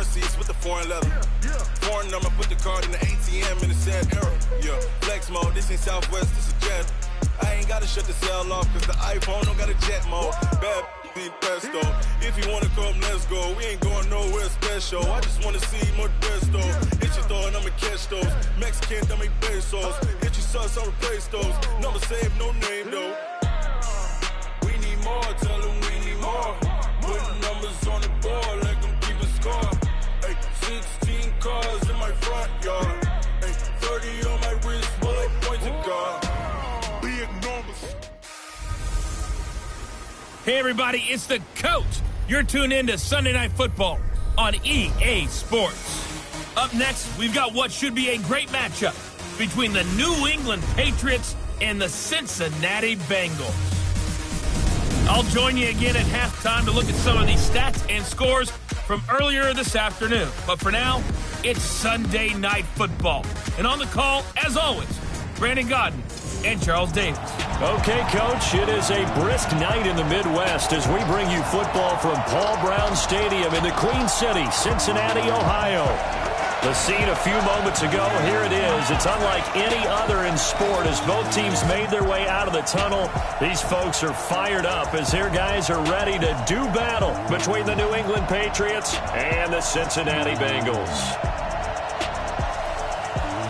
Foreign seats with the foreign leather. Foreign number, put the card in the ATM in the sad era. Yeah, flex mode, this ain't Southwest, this is jet. I ain't gotta shut the cell off, cause the iPhone don't got a jet mode. Bad need pesto. If you wanna come, let's go. We ain't going nowhere special. I just wanna see more Modesto. Hit your throw and I'ma catch those. Mexican, I make pesos. Hit your sauce, I'll replace those. Number save, no name though. We need more, tell them we need more. Putting numbers on the board, let them keep a score. Ay, 16 cars in my front yard. Ay, 30 on my wrist, bullet points of God. Big numbers. Hey everybody, it's the coach. You're tuned in to Sunday Night Football on EA Sports. Up next, we've got what should be a great matchup between the New England Patriots and the Cincinnati Bengals. I'll join you again at halftime to look at some of these stats and scores from earlier this afternoon. But for now, it's Sunday Night Football. And on the call, as always, Brandon Gaudin and Charles Davis. Okay, Coach, it is a brisk night in the Midwest as we bring you football from Paul Brown Stadium in the Queen City, Cincinnati, Ohio. The scene a few moments ago, here it is. It's unlike any other in sport as both teams made their way out of the tunnel. These folks are fired up as their guys are ready to do battle between the New England Patriots and the Cincinnati Bengals.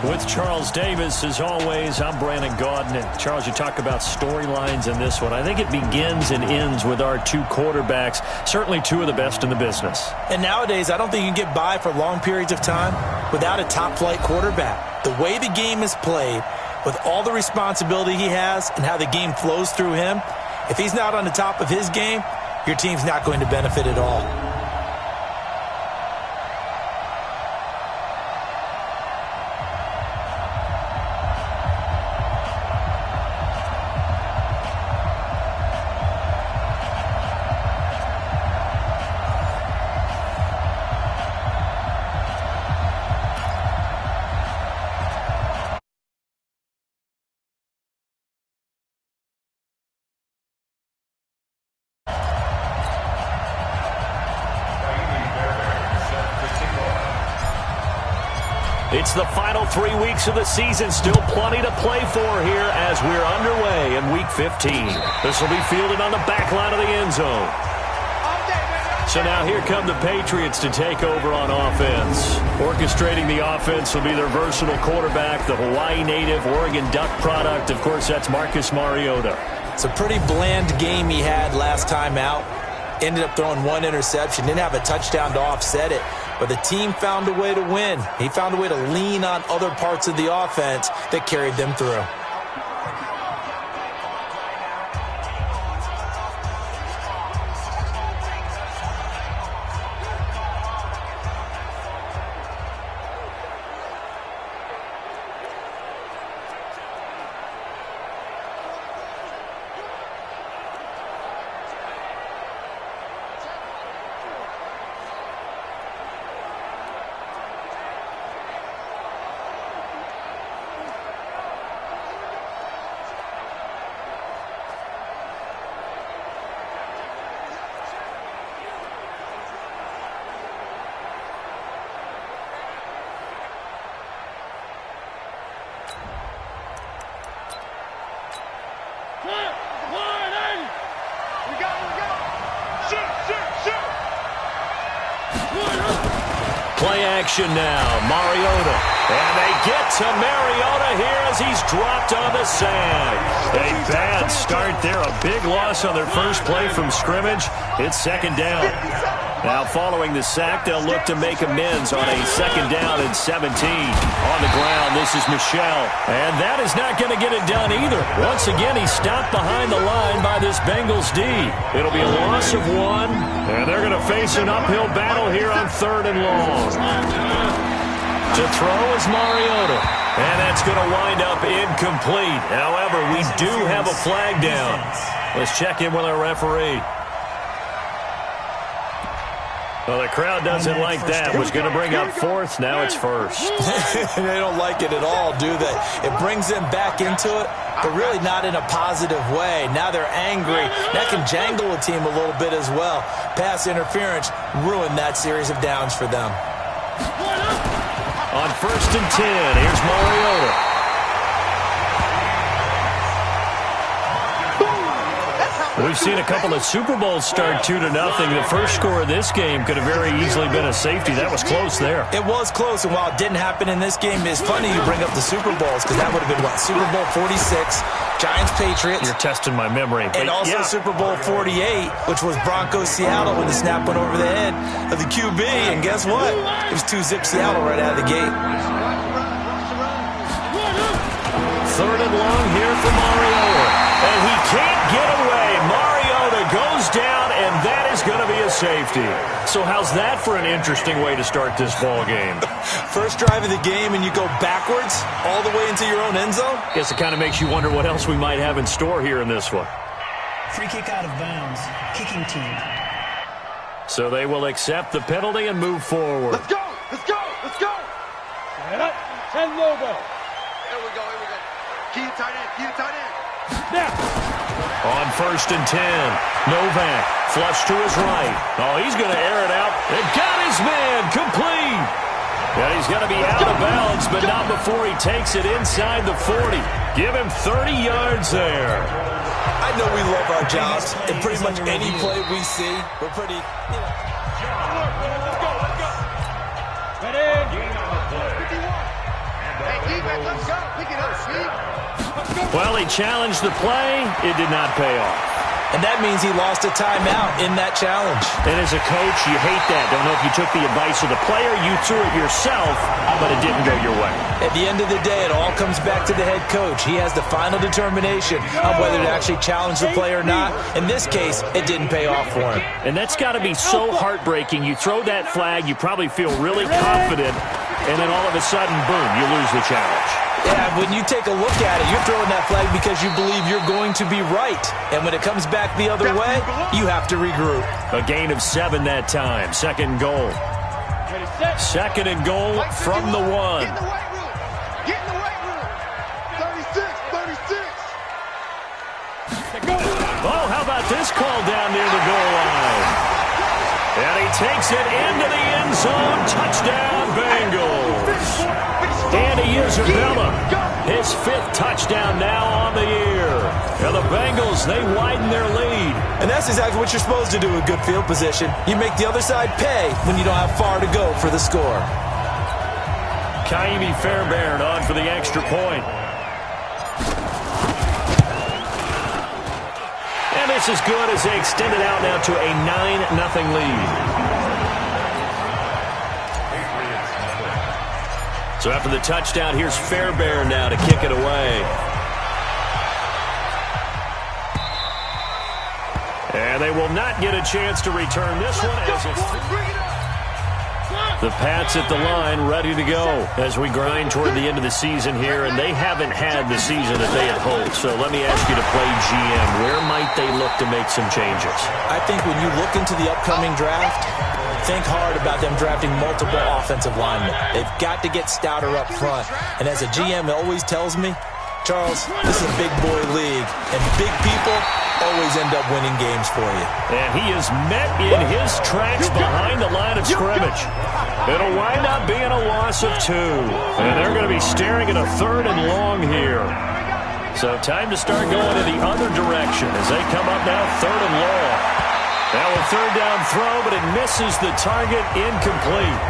With Charles Davis, as always, I'm Brandon Gaudin. And Charles, you talk about storylines in this one. I think it begins and ends with our two quarterbacks, certainly two of the best in the business. And nowadays, I don't think you can get by for long periods of time without a top-flight quarterback. The way the game is played, with all the responsibility he has and how the game flows through him, if he's not on the top of his game, your team's not going to benefit at all. It's the final 3 weeks of the season. Still plenty to play for here as we're underway in Week 15. This will be fielded on the back line of the end zone. So now here come the Patriots to take over on offense. Orchestrating the offense will be their versatile quarterback, the Hawaii native, Oregon Duck product. Of course, that's Marcus Mariota. It's a pretty bland game he had last time out. Ended up throwing one interception. Didn't have a touchdown to offset it. But the team found a way to win. He found a way to lean on other parts of the offense that carried them through. Play action now, Mariota. And they get to Mariota here as he's dropped on the sand. A bad start there, a big loss on their first play from scrimmage. It's second down. Now following the sack, they'll look to make amends on a second down and 17. On the ground, this is Michel. And that is not going to get it done either. Once again, he's stopped behind the line by this Bengals D. It'll be a loss of one, and they're going to face an uphill battle here on third and long. To throw is Mariota. And that's going to wind up incomplete. However, we do have a flag down. Let's check in with our referee. Well, the crowd doesn't like that. Was going to bring up fourth. Now it's first. They don't like it at all, do they? It brings them back into it, but really not in a positive way. Now they're angry. That can jangle a team a little bit as well. Pass interference ruined that series of downs for them. On 1st and 10, here's Mariota. We've seen a couple of Super Bowls start 2-0. The first score of this game could have very easily been a safety. That was close there. It was close, and while it didn't happen in this game, it's funny you bring up the Super Bowls because that would have been, what, Super Bowl 46, Giants-Patriots. You're testing my memory. And also Super Bowl 48, which was Broncos-Seattle when the snap went over the head of the QB. And guess what? It was 2-zip Seattle right out of the gate. 3rd and long here for Mariota. And he can't get away. Mariota goes down, and that is going to be a safety. So how's that for an interesting way to start this ball game? First drive of the game, and you go backwards all the way into your own end zone? Guess it kind of makes you wonder what else we might have in store here in this one. Free kick out of bounds. Kicking team. So they will accept the penalty and move forward. Let's go! Let's go! Let's go! Set up. 10 logo. Here we go. Here we go. Key to tight end. Key to tight end. Snap. On 1st and 10, Novak flush to his right. Oh, he's going to air it out. And got his man complete. And he's going to be out of bounds, but not before he takes it inside the 40. Give him 30 yards there. I know we love our jobs, and pretty much any play we see, we're pretty, Let's go. Ready? 51. Hey, defense, let's go. Pick it up, Steve. Well, he challenged the play. It did not pay off. and that means he lost a timeout in that challenge. And as a coach, you hate that. Don't know if you took the advice of the player, you threw it yourself, but it didn't go your way. At the end of the day, it all comes back to the head coach. He has the final determination on whether to actually challenge the play or not. In this case, it didn't pay off for him. And that's got to be so heartbreaking. You throw that flag, you probably feel really confident, and then all of a sudden, boom, you lose the challenge. Yeah, when you take a look at it, you're throwing that flag because you believe you're going to be right. And when it comes back the other way, you have to regroup. A gain of 7 that time. Second goal. Second and goal from the 1. Get in the weight room. Get in the weight room. 36, 36. Oh, how about this call down near the goal line? And he takes it into the end zone. Touchdown, Bengals. Andy Isabella, his 5th touchdown now on the year. And the Bengals, they widen their lead. And that's exactly what you're supposed to do with good field position. You make the other side pay when you don't have far to go for the score. Kaimi Fairbairn on for the extra point. And it's as good as they extend it out now to a 9-0 lead. So after the touchdown, here's Fairbairn now to kick it away. And they will not get a chance to return this one as it's the Pats at the line ready to go as we grind toward the end of the season here, and they haven't had the season that they had hoped. So let me ask you to play GM. Where might they look to make some changes? I think when you look into the upcoming draft, think hard about them drafting multiple offensive linemen. They've got to get stouter up front. And as a GM always tells me, Charles, this is a big boy league, and big people always end up winning games for you. And he is met in his tracks behind the line of scrimmage. It'll wind up being a loss of 2. And they're going to be staring at a 3rd and long here. So time to start going in the other direction as they come up now 3rd and long. Now a 3rd down throw, but it misses the target, incomplete.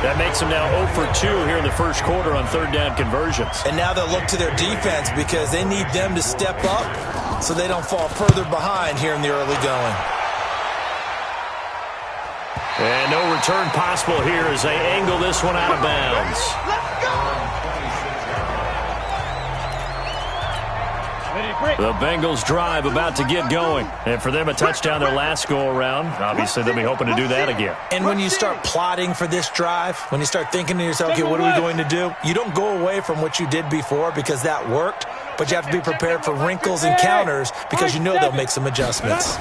That makes them now 0 for 2 here in the first quarter on 3rd down conversions. And now they'll look to their defense because they need them to step up so they don't fall further behind here in the early going. And no return possible here as they angle this one out of bounds. Let's go. The Bengals drive about to get going. And for them, a touchdown their last go-around. Obviously, they'll be hoping to do that again. And when you start plotting for this drive, when you start thinking to yourself, okay, what are we going to do? You don't go away from what you did before because that worked, but you have to be prepared for wrinkles and counters because you know they'll make some adjustments.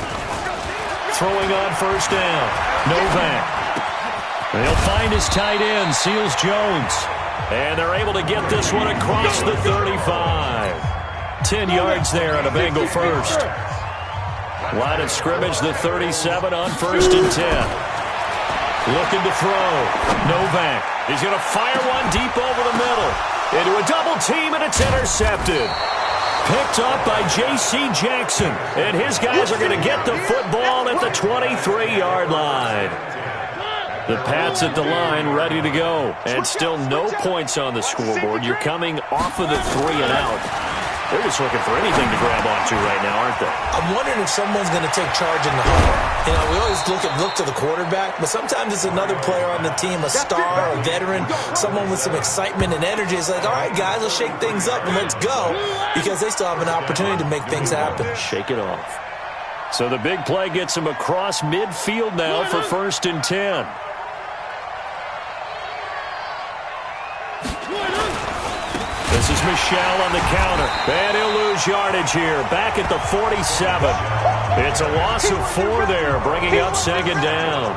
throwing on first down. Novak. They'll find his tight end, Seals Jones. And they're able to get this one across the 35. 10 yards there on a Bengal first. Line of scrimmage, the 37 on 1st and 10. Looking to throw. Novak. He's going to fire one deep over the middle. Into a double team, and it's intercepted. Picked up by J.C. Jackson. And his guys are going to get the football at the 23-yard line. The Pats at the line ready to go. And still no points on the scoreboard. You're coming off of the 3 and out. They're just looking for anything to grab onto right now, aren't they? I'm wondering if someone's going to take charge in the huddle. You know, we always look to the quarterback, but sometimes it's another player on the team, a star, a veteran, someone with some excitement and energy. It's like, all right, guys, let's shake things up and let's go, because they still have an opportunity to make things happen. Shake it off. So the big play gets him across midfield now for 1st and 10. This is Michel on the counter. And he'll lose yardage here. Back at the 47. It's a loss of 4 there, bringing up 2nd down.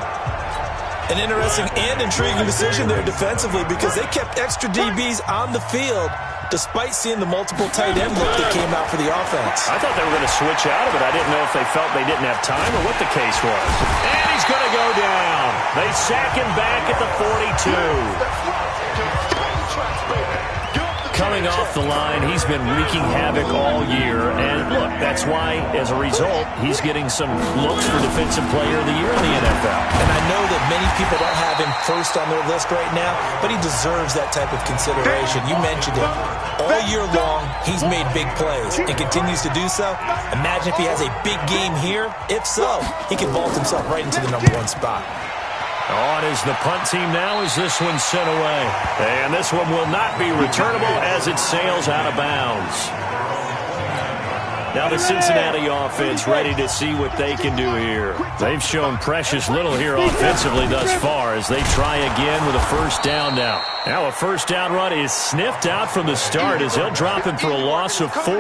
An interesting and intriguing decision there defensively, because they kept extra DBs on the field despite seeing the multiple tight end look that came out for the offense. I thought they were going to switch out of it. I didn't know if they felt they didn't have time or what the case was. And he's going to go down. They sack him back at the 42. Coming off the line, he's been wreaking havoc all year. And look, that's why, as a result, he's getting some looks for Defensive Player of the Year in the NFL. And I know that many people don't have him first on their list right now, but he deserves that type of consideration. You mentioned it. All year long, he's made big plays and continues to do so. Imagine if he has a big game here. If so, he can vault himself right into the #1 spot. On is the punt team now as this one's sent away. And this one will not be returnable as it sails out of bounds. Now the Cincinnati offense ready to see what they can do here. They've shown precious little here offensively thus far as they try again with a first down now. Now a first down run is sniffed out from the start as they'll drop him for a loss of 4.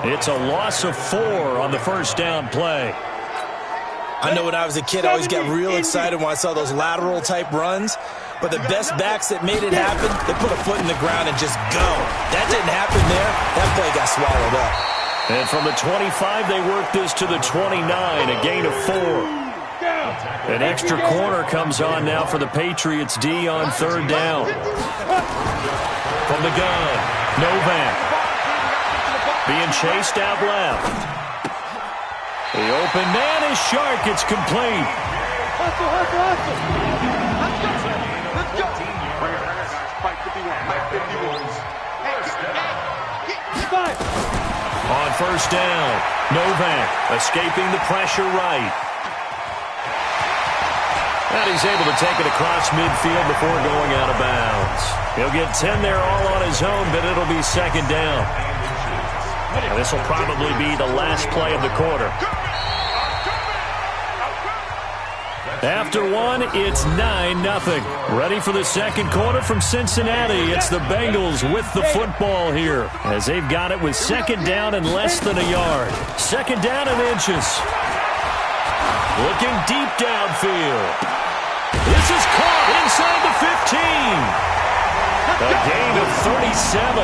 It's a loss of 4 on the first down play. I know when I was a kid, I always got real excited when I saw those lateral-type runs. But the best backs that made it happen, they put a foot in the ground and just go. That didn't happen there. That play got swallowed up. And from the 25, they work this to the 29, a gain of 4. An extra corner comes on now for the Patriots D on 3rd down. From the gun, Novak. Being chased out left. The open man is Shark. It's complete. On first down, Novak escaping the pressure right. And he's able to take it across midfield before going out of bounds. He'll get 10 there all on his own, but it'll be 2nd down. And this will probably be the last play of the quarter. After 1, it's 9-0. Ready for the second quarter from Cincinnati. It's the Bengals with the football here as they've got it with 2nd down and less than a yard. 2nd down and inches. Looking deep downfield. This is caught inside the 15. A gain of 37.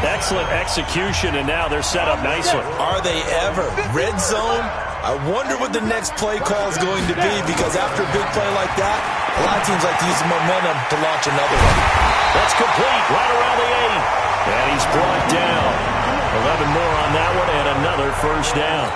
Excellent execution, and now they're set up nicely. Are they ever? Red zone? I wonder what the next play call is going to be, because after a big play like that, a lot of teams like to use the momentum to launch another one. That's complete right around the 8. And he's brought down. 11 more on that one, and another first down.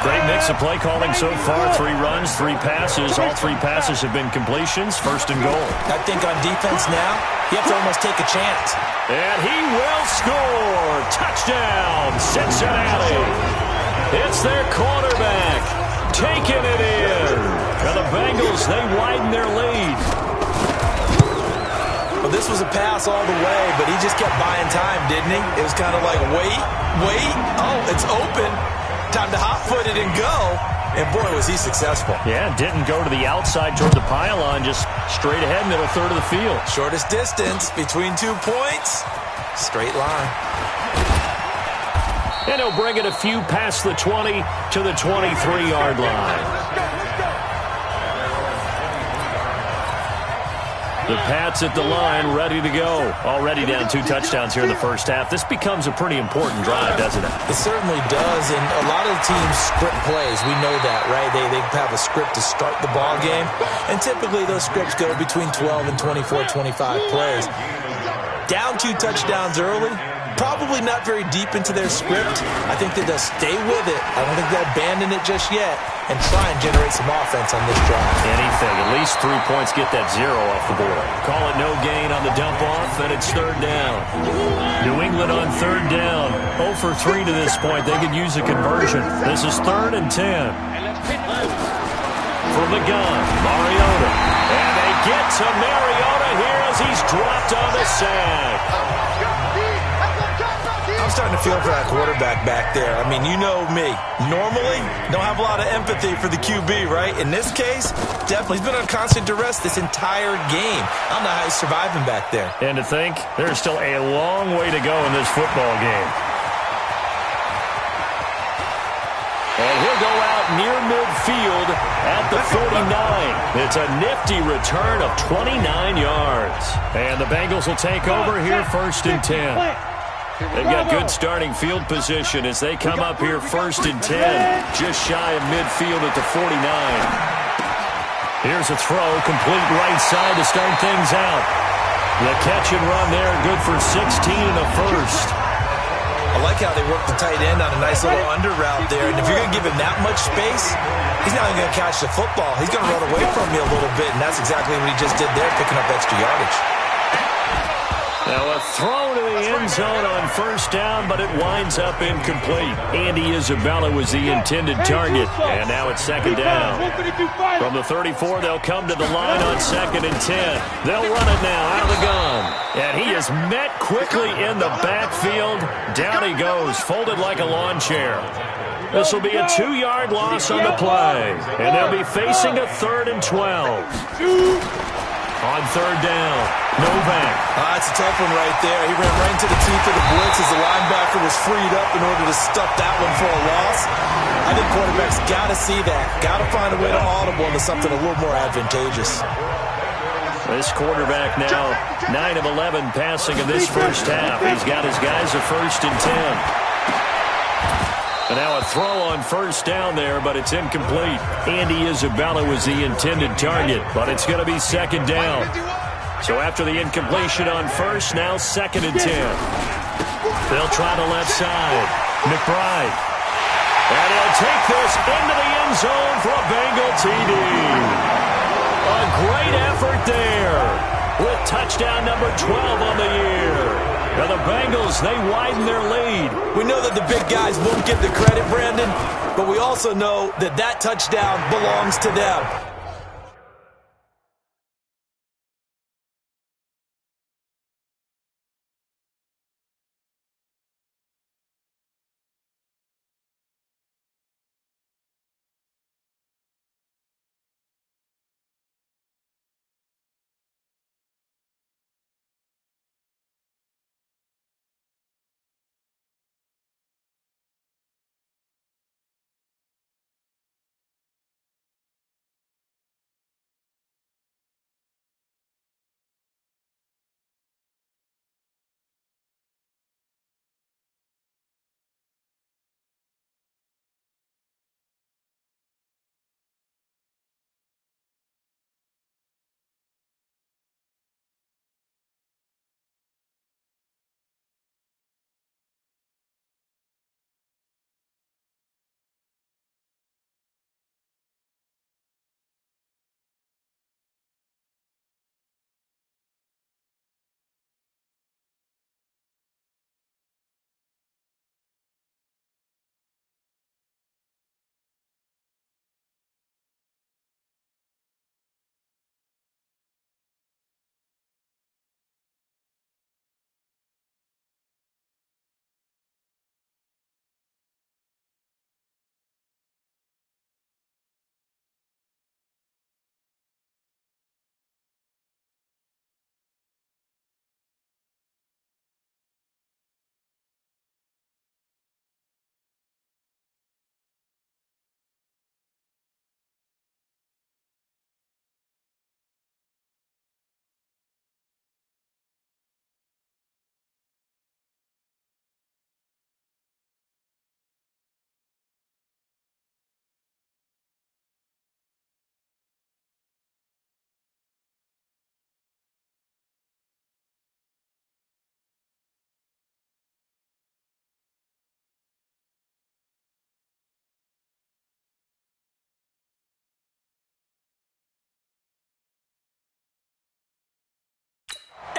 Great mix of play calling so far. 3 runs, 3 passes. All 3 passes have been completions. 1st and goal. I think on defense now, you have to almost take a chance. And he will score. Touchdown, Cincinnati. It's their quarterback taking it in. And the Bengals, they widen their lead. Well, this was a pass all the way, but he just kept buying time, didn't he? It was kind of like, wait. Oh, it's open. Time to hot-foot it and go. And, boy, was he successful. Yeah, didn't go to the outside toward the pylon, just straight ahead, middle third of the field. Shortest distance between 2 points. Straight line. And he'll bring it a few past the 20 to the 23-yard line. The Pats at the line, ready to go. Already down 2 touchdowns here in the first half. This becomes a pretty important drive, doesn't it? It certainly does, and a lot of the teams script plays. We know that, right? They have a script to start the ball game, and typically those scripts go between 12 and 24, 25 plays. Down 2 touchdowns early, probably not very deep into their script. I think that they'll stay with it. I don't think they'll abandon it just yet and try and generate some offense on this drive. Anything. At least 3 points get that 0 off the board. Call it no gain on the dump off, and it's 3rd down. New England on 3rd down. 0 for 3 to this point. They could use a conversion. This is 3rd and 10. From the gun, Mariota. And they get to Mariota here as he's dropped on the sack. I'm starting to feel for that quarterback back there. I mean, you know me. Normally, don't have a lot of empathy for the QB, right? In this case, definitely. He's been on constant duress this entire game. I don't know how he's surviving back there. And to think, there's still a long way to go in this football game. And he'll go out near midfield at the 49. It's a nifty return of 29 yards. And the Bengals will take over here 1st and 10. They've got good starting field position as they come up here 1st and 10, just shy of midfield at the 49. Here's a throw, complete right side to start things out. The catch and run there, good for 16 and a first. I like how they work the tight end on a nice little under route there, and if you're going to give him that much space, he's not even going to catch the football. He's going to run away from you a little bit, and that's exactly what he just did there, picking up extra yardage. Now a throw to the end zone on 1st down, but it winds up incomplete. Andy Isabella was the intended target, and now it's 2nd down. From the 34, they'll come to the line on 2nd and 10. They'll run it now out of the gun. And he is met quickly in the backfield. Down he goes, folded like a lawn chair. This will be a 2-yard loss on the play, and they'll be facing a 3rd and 12. On 3rd down, Novak. That's a tough one right there. He ran right into the teeth of the blitz as the linebacker was freed up in order to stuff that one for a loss. I think quarterbacks got to see that. Got to find a way to audible into something a little more advantageous. This quarterback now 9 of 11 passing in this first half. He's got his guys a 1st and 10. And now a throw on 1st down there, but it's incomplete. Andy Isabella was the intended target, but it's going to be 2nd down. So after the incompletion on 1st, now 2nd and 10. They'll try the left side. McBride. And he'll take this into the end zone for a Bengal TD. A great effort there with touchdown number 12 on the year. Now the Bengals, they widen their lead. We know that the big guys won't get the credit, Brandon, but we also know that that touchdown belongs to them.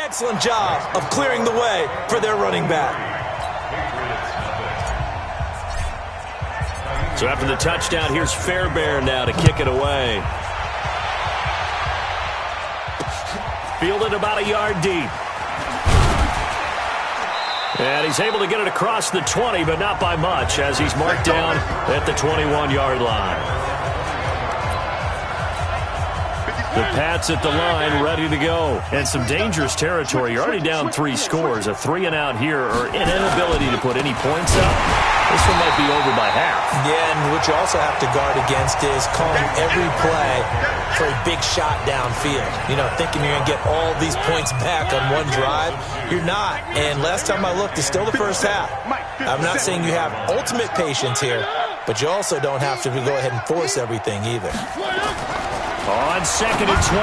excellent job of clearing the way for their running back. So after the touchdown, here's Fairbairn now to kick it away. Fielded about a yard deep. And he's able to get it across the 20, but not by much, as he's marked down at the 21-yard line. The Pats at the line, ready to go. And some dangerous territory. You're already down 3 scores. A 3-and-out here, or an inability to put any points up. This one might be over by half. Yeah, and what you also have to guard against is calling every play for a big shot downfield. You know, thinking you're going to get all these points back on one drive. You're not. And last time I looked, it's still the first half. I'm not saying you have ultimate patience here, but you also don't have to go ahead and force everything either. On 2nd and 12,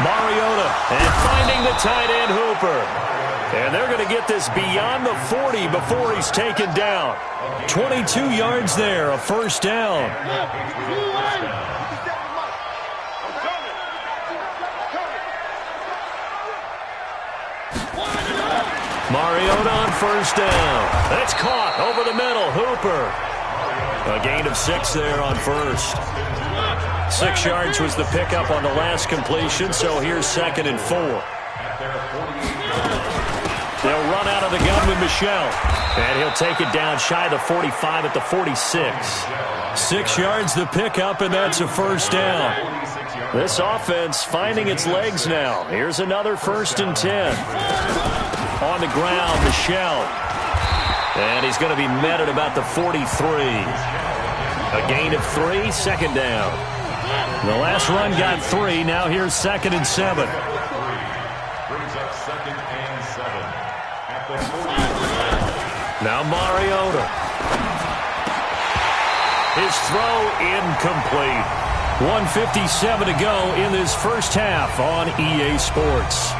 Mariota, and finding the tight end Hooper. And they're going to get this beyond the 40 before he's taken down. 22 yards there, a first down. Mariota on first down. That's caught over the middle, Hooper. A gain of 6 there on first. 6 yards was the pickup on the last completion, so here's 2nd and 4. They'll run out of the gun with Michel. And he'll take it down shy of the 45 at the 46. 6 yards the pickup, and that's a first down. This offense finding its legs now. Here's another 1st and 10. On the ground, Michel. And he's going to be met at about the 43. A gain of 3, 2nd down. The last run got 3. Now here's 2nd and 7. Now Mariota. His throw incomplete. 1:57 to go in this first half on EA Sports.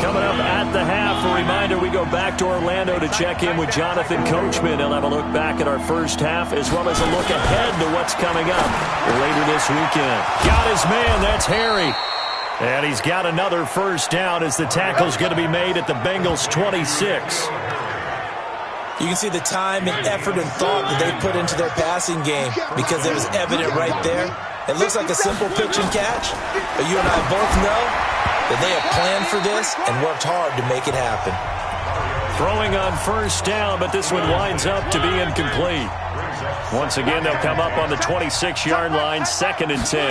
Coming up at the half, a reminder, we go back to Orlando to check in with Jonathan Coachman. He'll have a look back at our first half, as well as a look ahead to what's coming up later this weekend. Got his man, that's Harry. And he's got another first down as the tackle's going to be made at the Bengals' 26. You can see the time and effort and thought that they put into their passing game, because it was evident right there. It looks like a simple pitch and catch, but you and I both know that they have planned for this and worked hard to make it happen. Throwing on first down, but this one winds up to be incomplete. Once again, they'll come up on the 26-yard line, 2nd and 10.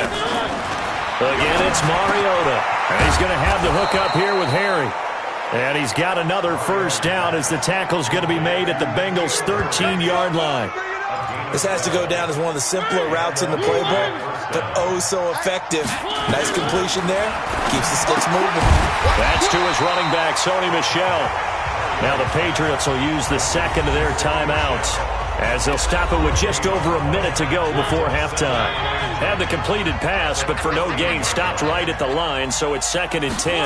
Again, it's Mariota, and he's going to have the hook up here with Harry. And he's got another first down as the tackle's going to be made at the Bengals' 13-yard line. This has to go down as one of the simpler routes in the playbook, but oh so effective. Nice completion there. Keeps the sticks moving. That's to his running back, Sony Michel. Now the Patriots will use the second of their timeouts, as they'll stop it with just over a minute to go before halftime. Had the completed pass, but for no gain, stopped right at the line, so it's 2nd and 10.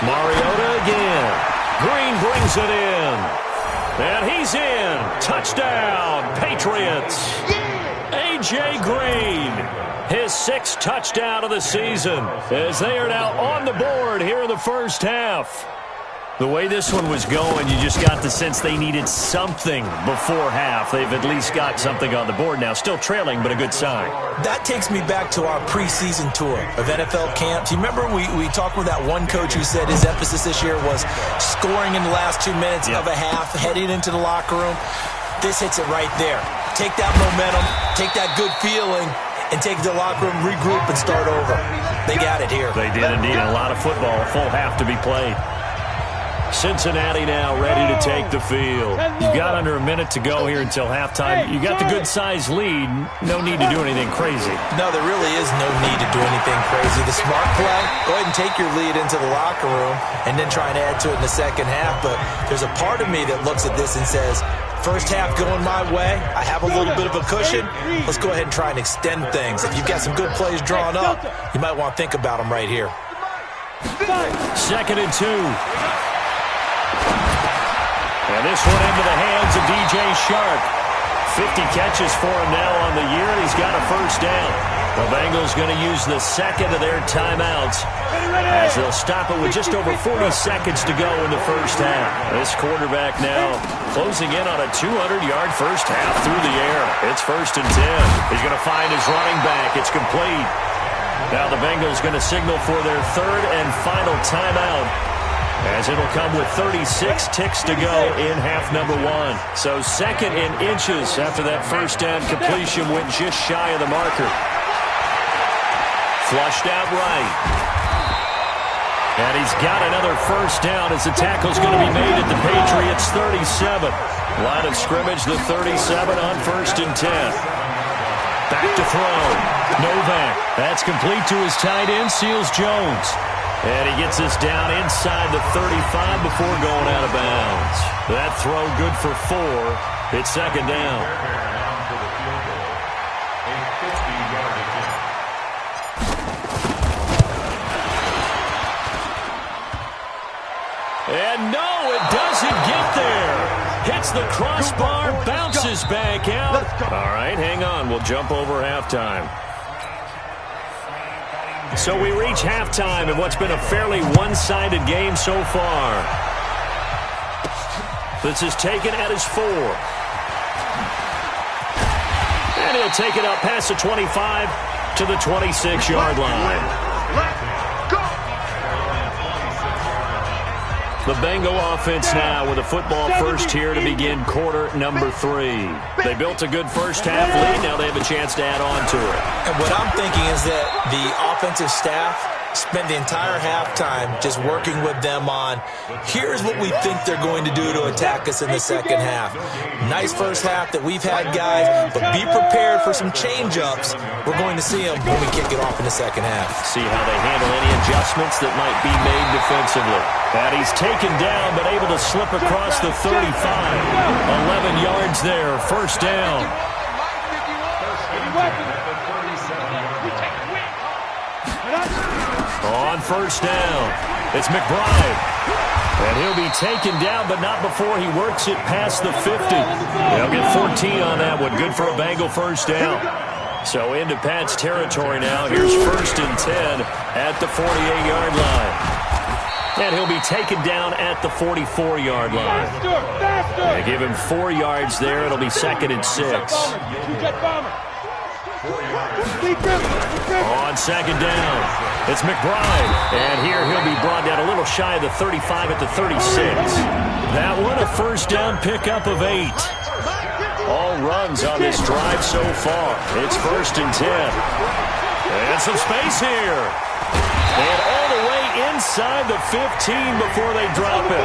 Mariota again. Green brings it in. And he's in. Touchdown, Patriots. A.J. Green, his 6th touchdown of the season, as they are now on the board here in the first half. The way this one was going, you just got the sense they needed something before half. They've at least got something on the board now. Still trailing, but a good sign. That takes me back to our preseason tour of NFL camps. You remember we talked with that one coach who said his emphasis this year was scoring in the last 2 minutes of a half, heading into the locker room. This hits it right there. Take that momentum, take that good feeling, and take the locker room, regroup, and start over. They got it here. They did indeed. A lot of football, a full half to be played. Cincinnati now ready to take the field. You've got under a minute to go here until halftime. You got the good-sized lead. No need to do anything crazy. No, there really is no need to do anything crazy. The smart play, go ahead and take your lead into the locker room and then try and add to it in the second half. But there's a part of me that looks at this and says, first half going my way, I have a little bit of a cushion. Let's go ahead and try and extend things. If you've got some good plays drawn up, you might want to think about them right here. 2nd and 2. And this one into the hands of DJ Shark. 50 catches for him now on the year, and he's got a first down. The Bengals going to use the second of their timeouts as they'll stop it with just over 40 seconds to go in the first half. This quarterback now closing in on a 200-yard first half through the air. It's 1st and 10. He's going to find his running back. It's complete. Now the Bengals going to signal for their third and final timeout, as it'll come with 36 ticks to go in half number 1. So 2nd and inches after that first down completion went just shy of the marker. Flushed out right. And he's got another first down as the tackle's going to be made at the Patriots' 37. Line of scrimmage, the 37 on 1st and 10. Back to throw. Novak. That's complete to his tight end, Seals Jones. And he gets this down inside the 35 before going out of bounds. That throw good for 4. It's 2nd down. And no, it doesn't get there. Hits the crossbar, bounces back out. All right, hang on. We'll jump over halftime. So we reach halftime in what's been a fairly one-sided game so far. This is taken at his 4. And he'll take it up past the 25 to the 26-yard line. The Bengal offense now with a football first here to begin quarter number 3. They built a good first half lead. Now they have a chance to add on to it. And what I'm thinking is that the offensive staff spent the entire halftime just working with them on, here's what we think they're going to do to attack us in the second half. Nice first half that we've had, guys, but be prepared for some change-ups. We're going to see them when we kick it off in the second half. See how they handle any adjustments that might be made defensively. And he's taken down but able to slip across the 35. 11 yards there, first down. On first down, it's McBride. And he'll be taken down, but not before he works it past the 50. They'll get 14 on that one. Good for a Bengal first down. So into Pat's territory now. Here's 1st and 10 at the 48-yard line. And he'll be taken down at the 44-yard line. They give him 4 yards there. It'll be 2nd and 6. On 2nd down, it's McBride. And here he'll be brought down a little shy of the 35 at the 36. That one a first down pickup of 8. All runs on this drive so far. It's 1st and 10. And some space here. And all the way inside the 15 before they drop it.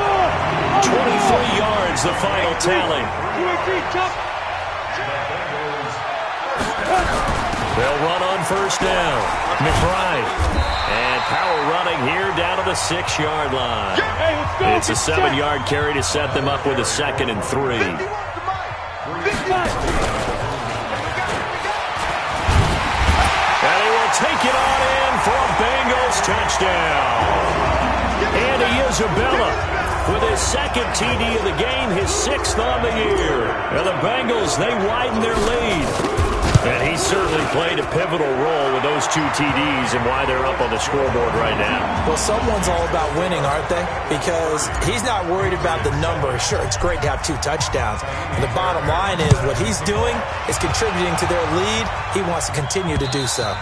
23 yards, the final tally. They'll run on first down. McBride. And power running here down to the 6-yard line. It's a 7-yard carry to set them up with a 2nd and 3. And he will take it on in for a Bengals touchdown. Andy Isabella with his 2nd TD of the game, his 6th on the year. And the Bengals, they widen their lead. And he certainly played a pivotal role with those 2 TDs and why they're up on the scoreboard right now. Well, someone's all about winning, aren't they? Because he's not worried about the number. Sure, it's great to have 2 touchdowns. But the bottom line is what he's doing is contributing to their lead. He wants to continue to do so.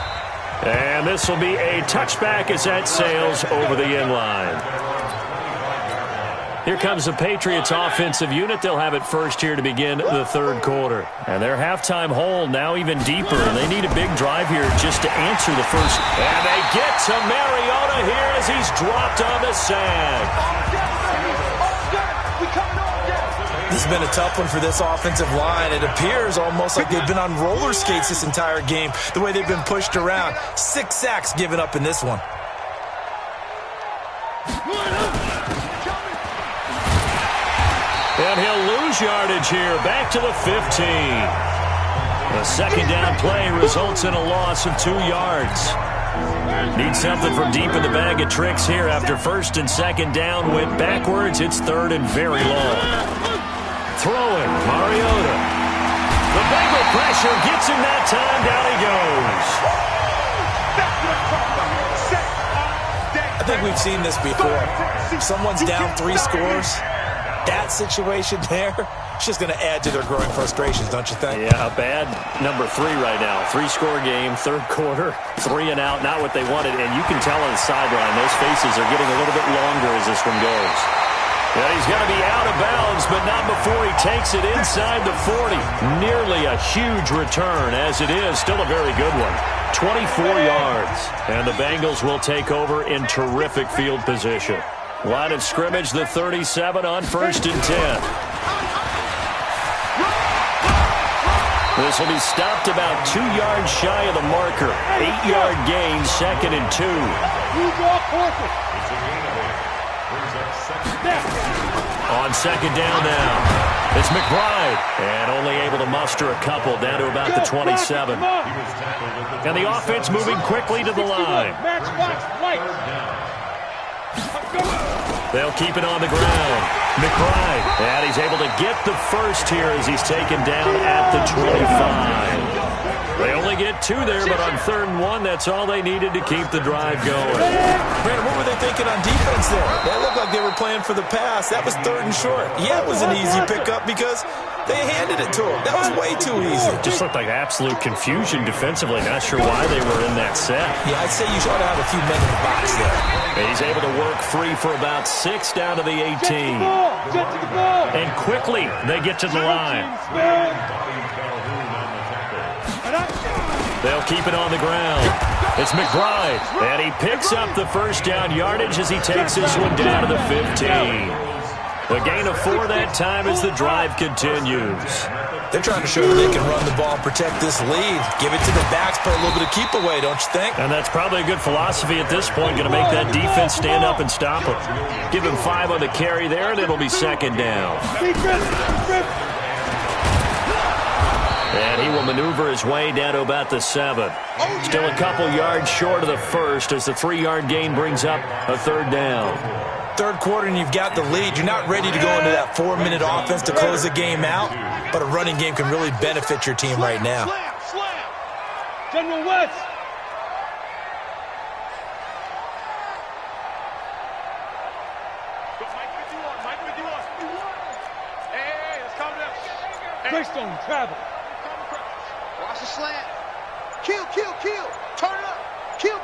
And this will be a touchback as that sails over the inline. Here comes the Patriots offensive unit. They'll have it first here to begin the 3rd quarter. And their halftime hole now even deeper. And they need a big drive here just to answer the first. And they get to Mariota here as he's dropped on the sag. This has been a tough one for this offensive line. It appears almost like they've been on roller skates this entire game, the way they've been pushed around. 6 sacks given up in this one. And he'll lose yardage here, back to the 15. The 2nd down play results in a loss of 2 yards. Need something from deep in the bag of tricks here after 1st and 2nd down went backwards. It's 3rd and very long. Throwing, Mariota. The Bengal pressure gets him that time. Down he goes. we've seen this before. If someone's down 3 scores, that situation there, it's just going to add to their growing frustrations, don't you think? Yeah, bad number 3 right now. 3-score game, third quarter, 3 and out, not what they wanted. And you can tell on the sideline, those faces are getting a little bit longer as this one goes. And he's going to be out of bounds, but not before he takes it inside the 40. Nearly a huge return, as it is. Still a very good one. 24 yards. And the Bengals will take over in terrific field position. Line of scrimmage, the 37 on 1st and 10. This will be stopped about 2 yards shy of the marker. 8-yard gain, 2nd and 2. On 2nd down now, it's McBride. And only able to muster a couple down to about the 27. And the offense moving quickly to the line. They'll keep it on the ground. McBride, and he's able to get the first here as he's taken down at the 25. They only get 2 there, but on 3rd and 1, that's all they needed to keep the drive going. Brandon, what were they thinking on defense there? That looked like they were playing for the pass. That was 3rd and short. Yeah, it was an easy pickup because they handed it to him. That was way too easy. Just looked like absolute confusion defensively. Not sure why they were in that set. Yeah, I'd say you ought to have a few men in the box there. He's able to work free for about 6 down to the 18. And quickly they get to the line. They'll keep it on the ground. It's McBride, and he picks up the first down yardage as he takes this one down to the 15. A gain of 4 that time as the drive continues. They're trying to show that they can run the ball and protect this lead. Give it to the backs, play a little bit of keep away, don't you think? And that's probably a good philosophy at this point. Going to make that defense stand up and stop him. Give him 5 on the carry there, and it'll be 2nd down. And he will maneuver his way down to about the 7. Still a couple yards short of the first as the 3-yard gain brings up a 3rd down. 3rd quarter and you've got the lead. You're not ready to go into that 4-minute offense to close the game out, but a running game can really benefit your team right now. General West. Mike with you on. Hey, let's calm down. Greystone, travel. Watch the slant. Kill. Turn it up. Kill.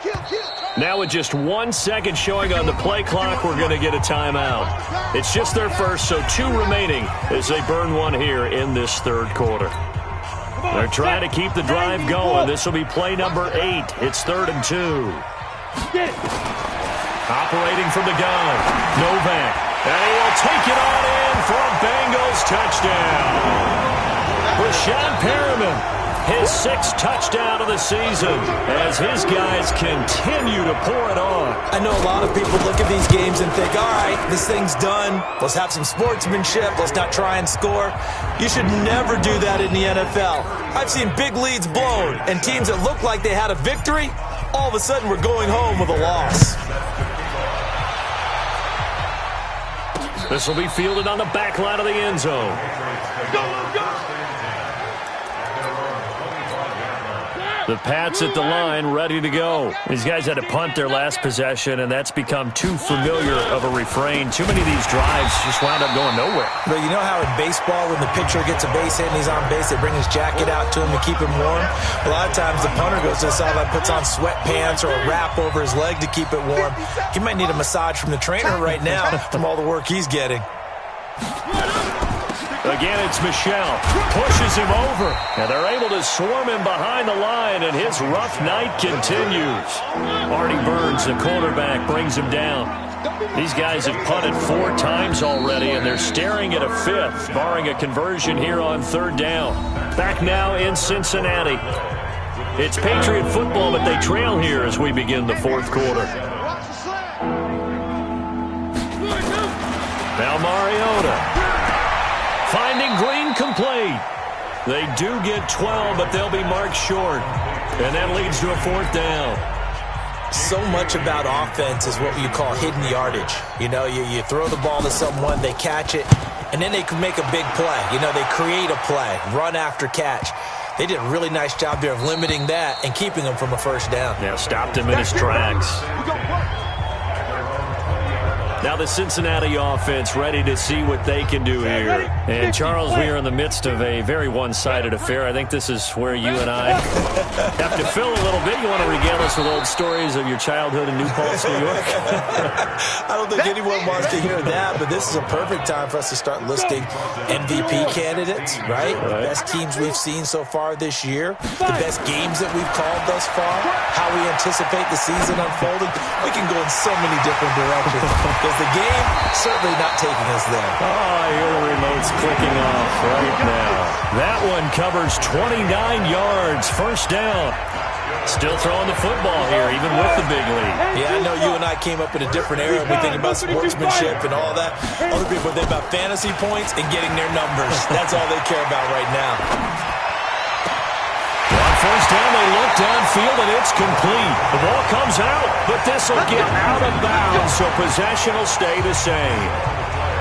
Now with just 1 second showing on the play clock, we're going to get a timeout. It's just their first, so 2 remaining as they burn 1 here in this 3rd quarter. They're trying to keep the drive going. This will be play number 8. It's 3rd and 2. Operating from the gun, Novak. And he will take it on in for a Bengals touchdown. Breshad Perriman. His 6th touchdown of the season as his guys continue to pour it on. I know a lot of people look at these games and think, all right, this thing's done. Let's have some sportsmanship. Let's not try and score. You should never do that in the NFL. I've seen big leads blown and teams that looked like they had a victory, all of a sudden we're going home with a loss. This will be fielded on the back line of the end zone. Go. The Pats at the line, ready to go. These guys had to punt their last possession, and that's become too familiar of a refrain. Too many of these drives just wound up going nowhere. But you know how in baseball, when the pitcher gets a base hit and he's on base, they bring his jacket out to him to keep him warm? A lot of times the punter goes to the sideline, puts on sweatpants or a wrap over his leg to keep it warm. He might need a massage from the trainer right now from all the work he's getting. Again, it's Michel. Pushes him over. And they're able to swarm him behind the line, and his rough night continues. Artie Burns, the cornerback, brings him down. These guys have punted 4 times already, and they're staring at a 5th, barring a conversion here on 3rd down. Back now in Cincinnati. It's Patriot football, but they trail here as we begin the 4th quarter. Now Mariota. Finding Green complete. They do get 12, but they'll be marked short. And that leads to a 4th down. So much about offense is what you call hidden yardage. You know, you throw the ball to someone, they catch it, and then they can make a big play. You know, they create a play, run after catch. They did a really nice job there of limiting that and keeping him from a 1st down. Yeah, stopped him in his tracks. Now the Cincinnati offense ready to see what they can do here. And, Charles, we are in the midst of a very one-sided affair. I think this is where you and I have to fill a little bit. You want to regale us with old stories of your childhood in New Paltz, New York? I don't think anyone wants to hear that, but this is a perfect time for us to start listing MVP candidates, right? The best teams we've seen so far this year, the best games that we've called thus far, how we anticipate the season unfolding. We can go in so many different directions because the game certainly not taking us there. Oh, I hear the remotes clicking off right now. That one covers 29 yards, first down. Still throwing the football here, even with the big lead. Yeah, I know you and I came up in a different era. We think about sportsmanship and all that. Other people think about fantasy points and getting their numbers. That's all they care about right now. On first down, they look downfield, and it's complete. The ball comes out, but this will get out of bounds, so possession will stay the same.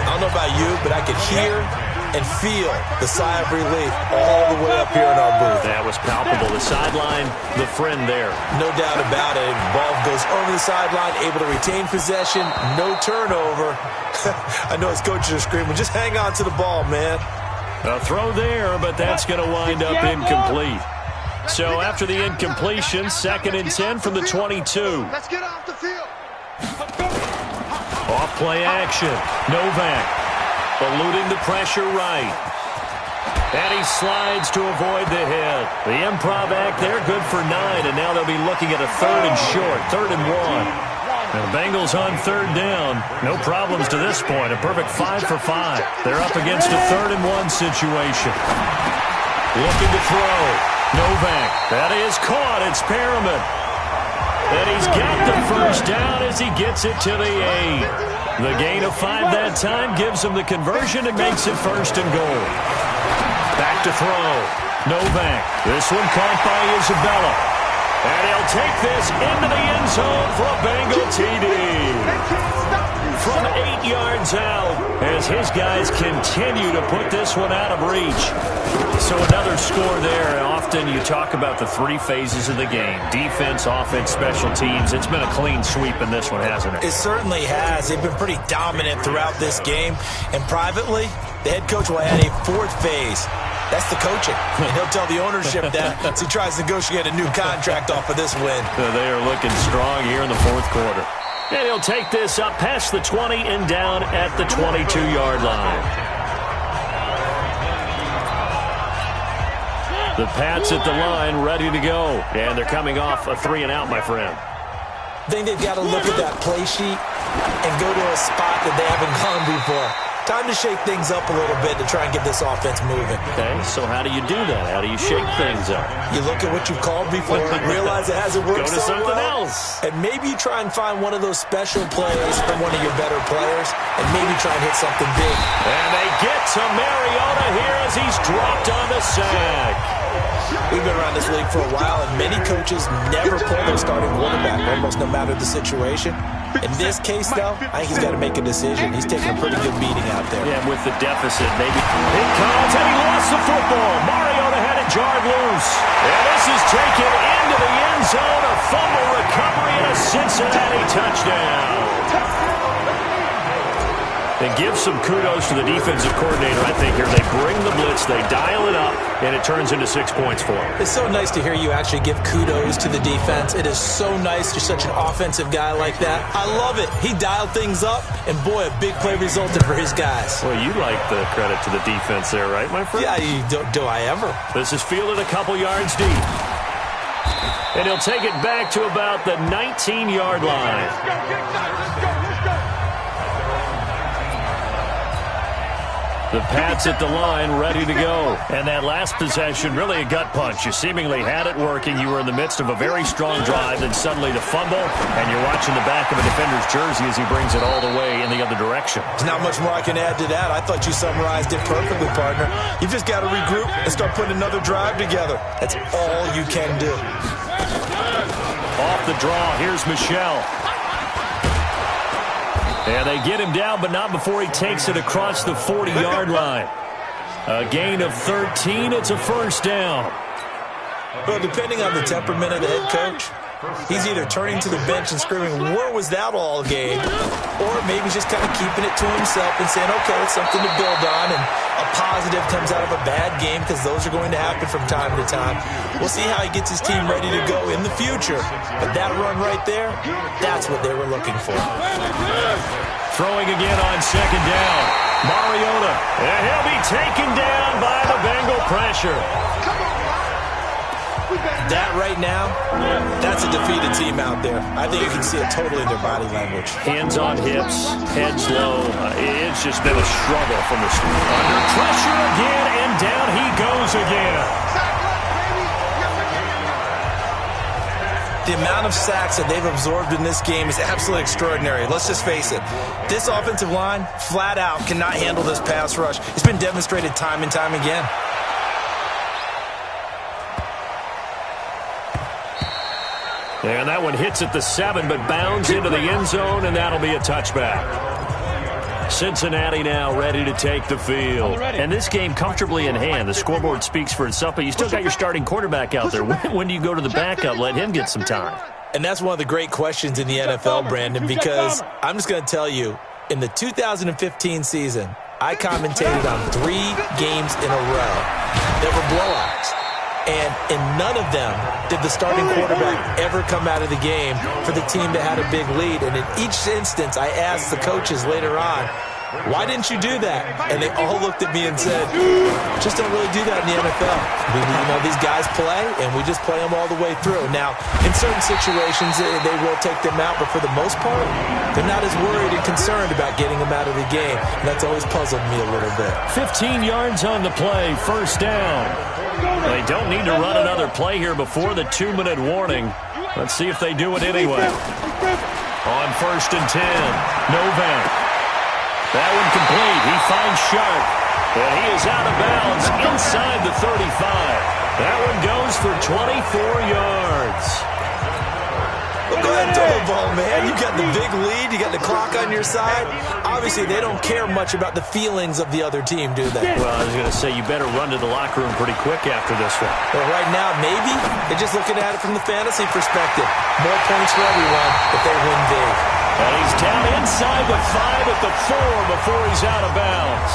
I don't know about you, but I could hear and feel the sigh of relief all the way up here in our booth. That was palpable. The sideline, the friend there. No doubt about it. Ball goes over the sideline, able to retain possession, no turnover. I know his coaches are screaming, just hang on to the ball, man. A throw there, but that's going to wind up incomplete. So after the incompletion, 2nd and 10 from the 22. Let's get off the field. Off play action. Novak eluding the pressure right. And he slides to avoid the hit. The improv act there, good for 9. And now they'll be looking at a 3rd and short, 3rd and 1. And the Bengals on 3rd down. No problems to this point. A perfect 5 for 5. They're up against a 3rd and 1 situation. Looking to throw. Novak. That is caught. It's Perriman. And he's got the first down as he gets it to the 8. The gain of 5 that time gives him the conversion and makes it 1st and goal. Back to throw. Novak. This one caught by Isabella. And he'll take this into the end zone for a Bengal TD. From 8 yards out as his guys continue to put this one out of reach. So another score there. Often you talk about the 3 phases of the game. Defense, offense, special teams. It's been a clean sweep in this one, hasn't it? It certainly has. They've been pretty dominant throughout this game. And privately, the head coach will add a 4th phase. That's the coaching. And he'll tell the ownership that as he tries to negotiate a new contract off of this win. They are looking strong here in the 4th quarter. And he'll take this up past the 20 and down at the 22-yard line. The Pats at the line, ready to go. And they're coming off a 3 and out, my friend. I think they've got to look at that play sheet and go to a spot that they haven't gone before. Time to shake things up a little bit to try and get this offense moving. Okay, so how do you do that? How do you shake things up? You look at what you've called before, realize it hasn't worked so so something well, else. and maybe you try and find one of those special plays from one of your better players, and maybe try and hit something big. And they get to Mariota here as he's dropped on the sack. We've been around this league for a while, and many coaches never pull their starting quarterback, almost no matter the situation. In this case, though, I think he's got to make a decision. He's taking a pretty good beating out there. Yeah, with the deficit, maybe. It comes, and he lost the football. Mariota had it jarred loose. And this is taken into the end zone. A fumble recovery and a Cincinnati touchdown. And give some kudos to the defensive coordinator, I think, here. They bring the blitz, they dial it up, and it turns into 6 points for them. It's so nice to hear you actually give kudos to the defense. It is so nice. You're such an offensive guy like that. I love it. He dialed things up, and boy, a big play resulted for his guys. Well, you like the credit to the defense there, right, my friend? Yeah, do I ever? This is fielded a couple yards deep. And he'll take it back to about the 19-yard line. The Pats at the line, ready to go. And that last possession, really a gut punch. You seemingly had it working. You were in the midst of a very strong drive, then suddenly the fumble, and you're watching the back of a defender's jersey as he brings it all the way in the other direction. There's not much more I can add to that. I thought you summarized it perfectly, partner. You've just got to regroup and start putting another drive together. That's all you can do. Off the draw, here's Michel. And they get him down, but not before he takes it across the 40-yard line. A gain of 13. It's a first down. Well, depending on the temperament of the head coach, He's either turning to the bench and screaming, "Where was that all game?" Or maybe just kind of keeping it to himself and saying, okay, it's something to build on, and a positive comes out of a bad game, because those are going to happen from time to time. We'll see how he gets his team ready to go in the future. But that run right there, that's what they were looking for. Throwing again on second down. Mariota, and he'll be taken down by the Bengal pressure. That right now, that's a defeated team out there. I think you can see it totally in their body language. Hands on hips, heads low. It's just been a struggle from the start. Under pressure again, and down he goes again. The amount of sacks that they've absorbed in this game is absolutely extraordinary. Let's just face it. This offensive line, flat out, cannot handle this pass rush. It's been demonstrated time and time again. And that one hits at the 7, but bounds into the end zone, and that'll be a touchback. Cincinnati now ready to take the field. And this game comfortably in hand. The scoreboard speaks for itself, but you still got your starting quarterback out there. When do you go to the backup? Let him get some time. And that's one of the great questions in the NFL, Brandon, because I'm just going to tell you, in the 2015 season, I commentated on 3 games in a row that were blowouts. And in none of them did the starting quarterback ever come out of the game for the team that had a big lead. And in each instance, I asked the coaches later on, why didn't you do that? And they all looked at me and said, just don't really do that in the NFL. These guys play, and we just play them all the way through. Now, in certain situations, they will take them out, but for the most part, they're not as worried and concerned about getting them out of the game. And that's always puzzled me a little bit. 15 yards on the play, first down. They don't need to run another play here before the 2-minute warning. Let's see if they do it anyway. On first and 10, Novak. That one complete. He finds Sharp. And he is out of bounds inside the 35. That one goes for 24 yards. Well, go ahead and throw the ball, man. You got the big lead. You got the clock on your side. Obviously, they don't care much about the feelings of the other team, do they? Well, I was going to say, you better run to the locker room pretty quick after this one. Well, right now, maybe. They're just looking at it from the fantasy perspective. More points for everyone if they win big. And he's down inside the 5 at the 4 before he's out of bounds.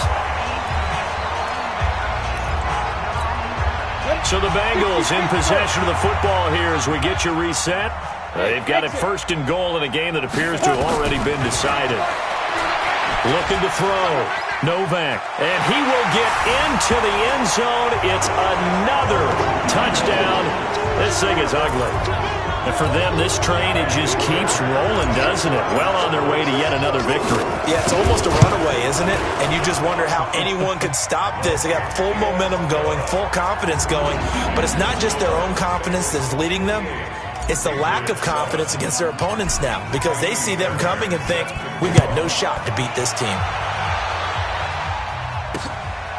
So the Bengals in possession of the football here as we get you reset. They've got it first and goal in a game that appears to have already been decided. Looking to throw. Novak. And he will get into the end zone. It's another touchdown. This thing is ugly. And for them, this train, it just keeps rolling, doesn't it? Well on their way to yet another victory. Yeah, it's almost a runaway, isn't it? And you just wonder how anyone could stop this. They got full momentum going, full confidence going. But it's not just their own confidence that's leading them. It's the lack of confidence against their opponents now, because they see them coming and think, we've got no shot to beat this team.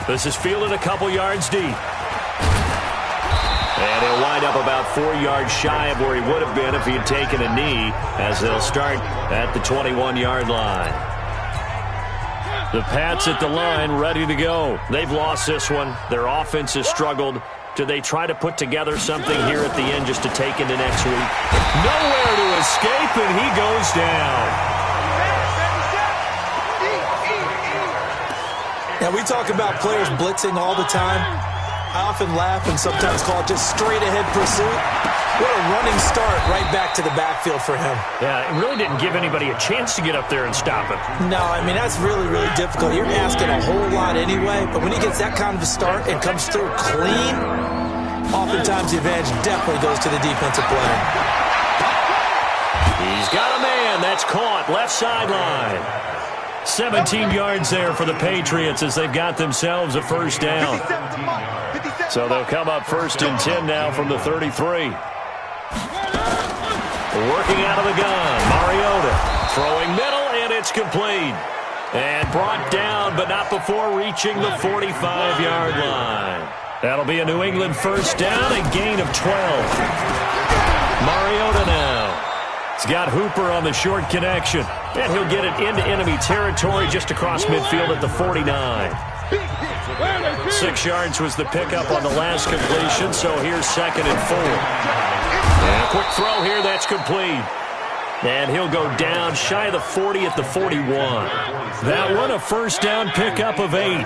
This is fielded a couple yards deep. And he'll wind up about 4 yards shy of where he would have been if he had taken a knee, as they'll start at the 21-yard line. The Pats at the line, ready to go. They've lost this one. Their offense has struggled. Do they try to put together something here at the end just to take into next week? Nowhere to escape, and he goes down. Now, we talk about players blitzing all the time. I often laugh and sometimes call it just straight-ahead pursuit. What a running start right back to the backfield for him. Yeah, it really didn't give anybody a chance to get up there and stop him. No, I mean, that's really, really difficult. You're asking a whole lot anyway, but when he gets that kind of a start and comes through clean, oftentimes the advantage definitely goes to the defensive player. He's got a man. That's caught. Left sideline. 17 yards there for the Patriots as they've got themselves a first down. So they'll come up first and 10 now from the 33. Working out of the gun, Mariota throwing middle, and it's complete. And brought down, but not before reaching the 45-yard line. That'll be a New England first down, a gain of 12. Mariota now. He's got Hooper on the short connection. And he'll get it into enemy territory just across midfield at the 49. 6 yards was the pickup on the last completion, so here's second and 4. And a quick throw here, that's complete. And he'll go down shy of the 40 at the 41. That one a first down pickup of 8.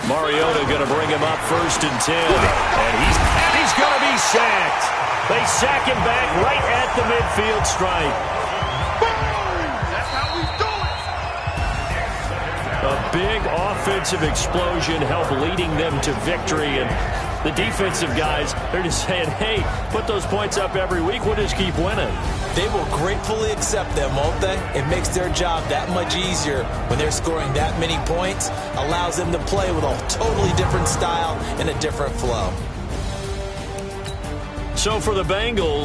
Mariota going to bring him up 1st and 10. And he's going to be sacked. They sack him back right at the midfield stripe. That's how we do it. A big offensive explosion helped leading them to victory. And the defensive guys, they're just saying, hey, put those points up every week. We'll just keep winning. They will gratefully accept them, won't they? It makes their job that much easier when they're scoring that many points. Allows them to play with a totally different style and a different flow. So for the Bengals,